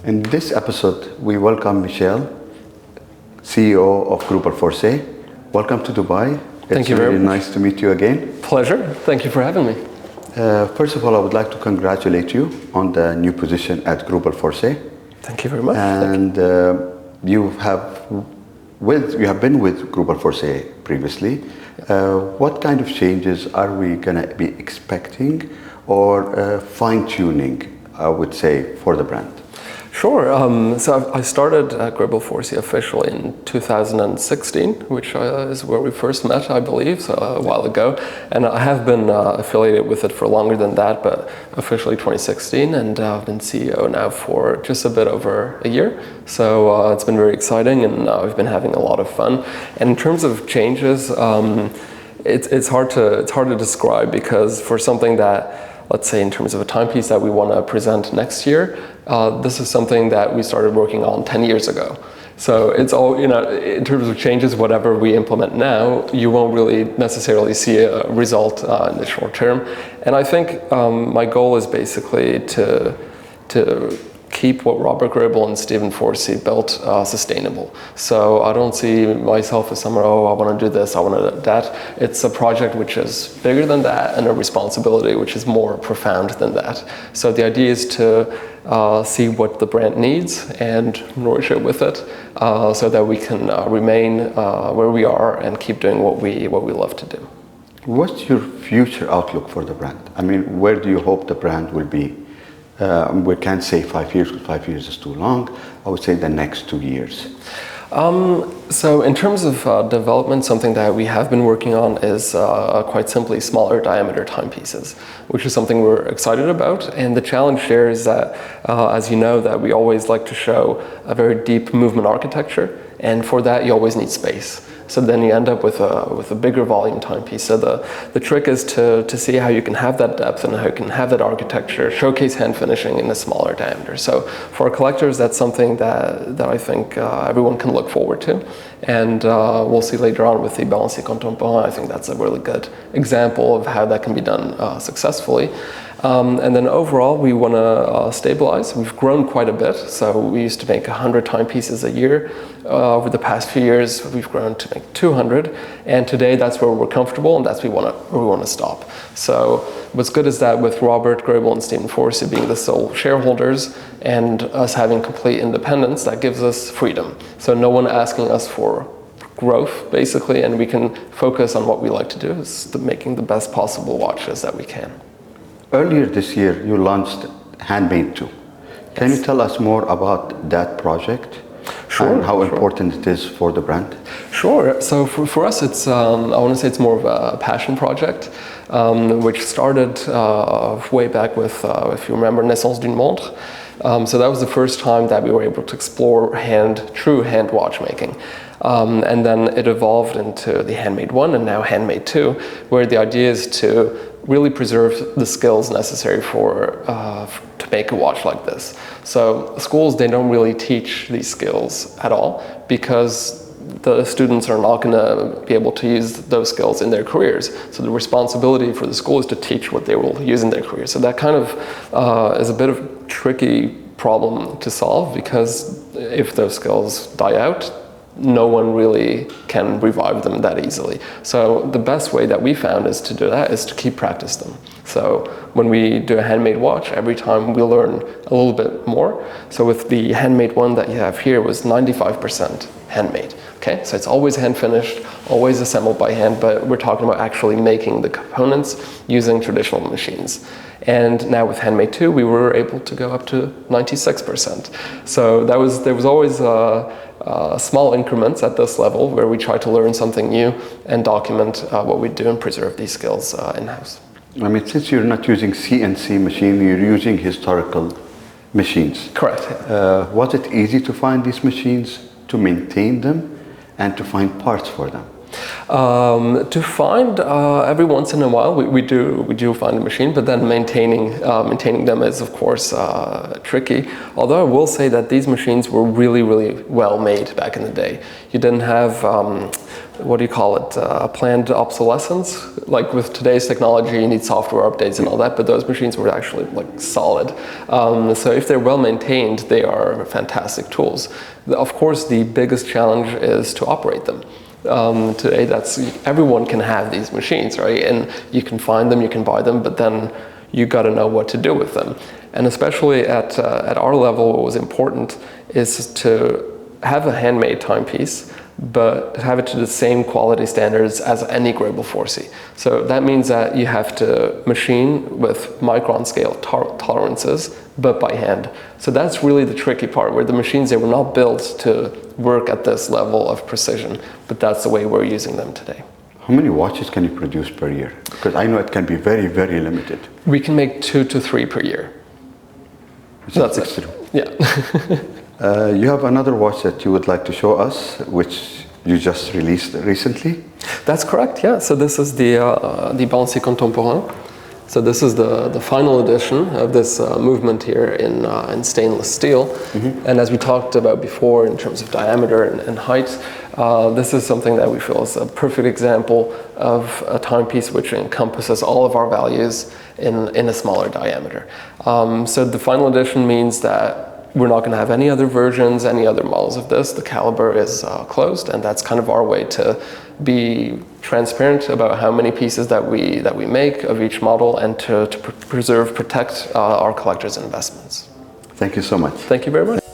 In this episode, we welcome Michel, CEO of Greubel Forsey. Welcome to Dubai. Thank you very much. It's really nice to meet you again. Pleasure. Thank you for having me. First of all, I would like to congratulate you on the new position at Greubel Forsey. Thank you very much. And you have been with Greubel Forsey previously. What kind of changes are we going to be expecting or fine-tuning, I would say, for the brand? Sure. So I started at Greubel Forsey officially in 2016, which is where we first met, I believe, so a while ago. And I have been affiliated with it for longer than that, but officially 2016. And I've been CEO now for just a bit over a year. So it's been very exciting, and we've been having a lot of fun. And in terms of changes, it's hard to describe, because for something that, let's say, in terms of a timepiece that we want to present next year, this is something that we started working on 10 years ago. So it's all, in terms of changes, whatever we implement now, you won't really necessarily see a result in the short term. And I think my goal is basically to keep what Robert Greubel and Stephen Forsey built sustainable. So I don't see myself as someone, I want to do this, I want to do that. It's a project which is bigger than that, and a responsibility which is more profound than that. So the idea is to see what the brand needs and nourish it with it, so that we can remain where we are and keep doing what we love to do. What's your future outlook for the brand? I mean, where do you hope the brand will be? We can't say 5 years, because 5 years is too long. I would say the next 2 years. So in terms of development, something that we have been working on is quite simply smaller diameter timepieces, which is something we're excited about. And the challenge here is that, as you know, that we always like to show a very deep movement architecture. And for that, you always need space. So then you end up with a bigger volume timepiece. So the trick is to see how you can have that depth and how you can have that architecture, showcase hand finishing in a smaller diameter. So for collectors, that's something that I think everyone can look forward to. And we'll see later on with the Balancier Contemporain. I think that's a really good example of how that can be done successfully. And then overall, we want to stabilize. We've grown quite a bit. So we used to make 100 timepieces a year. Over the past few years, we've grown to make 200. And today, that's where we're comfortable, and that's where we want to stop. So what's good is that with Robert Greubel and Stephen Forsey being the sole shareholders and us having complete independence, that gives us freedom. So no one asking us for growth, basically, and we can focus on what we like to do, is making the best possible watches that we can. Earlier this year, you launched Handmade 2. Can you tell us more about that project? Sure. And how important it is for the brand? Sure. So for us, it's I want to say it's more of a passion project, which started way back with, if you remember, Naissance d'une montre. So that was the first time that we were able to explore true hand watchmaking. And then it evolved into the Handmade 1 and now Handmade 2, where the idea is to really preserve the skills necessary to make a watch like this. So schools, they don't really teach these skills at all, because the students are not going to be able to use those skills in their careers. So the responsibility for the school is to teach what they will use in their careers. So that kind of is a bit of a tricky problem to solve, because if those skills die out, no one really can revive them that easily. So the best way that we found is to do that is to keep practice them. So when we do a handmade watch, every time we learn a little bit more. So with the Handmade 1 that you have here was 95% handmade. Okay, so it's always hand finished, always assembled by hand, but we're talking about actually making the components using traditional machines. And now with Handmade 2, we were able to go up to 96%. So there was always small increments at this level where we try to learn something new and document what we do and preserve these skills in-house. I mean, since you're not using CNC machine, you're using historical machines. Correct. Was it easy to find these machines, to maintain them, and to find parts for them? To find every once in a while we do find a machine, but then maintaining them is of course tricky. Although I will say that these machines were really well made back in the day. You didn't have planned obsolescence. Like with today's technology, you need software updates and all that, but those machines were actually like solid. So if they're well maintained, they are fantastic tools. Of course, the biggest challenge is to operate them. Today, everyone can have these machines, right? And you can find them, you can buy them, but then you got to know what to do with them. And especially at our level, what was important is to have a handmade timepiece, but have it to the same quality standards as any Greubel Forsey. So that means that you have to machine with micron scale tolerances, but by hand. So that's really the tricky part, where the machines, they were not built to work at this level of precision, but that's the way we're using them today. How many watches can you produce per year? Because I know it can be very, very limited. We can make 2 to 3 per year. So that's true. Yeah. You have another watch that you would like to show us, which you just released recently? That's correct, yeah. So this is the Balancier Contemporain. So this is the final edition of this movement here in stainless steel. Mm-hmm. And as we talked about before in terms of diameter and height, this is something that we feel is a perfect example of a timepiece which encompasses all of our values in a smaller diameter. So the final edition means that we're not going to have any other versions, any other models of this. The caliber is closed, and that's kind of our way to be transparent about how many pieces that we make of each model, and to protect our collectors' investments. Thank you so much. Thank you very much.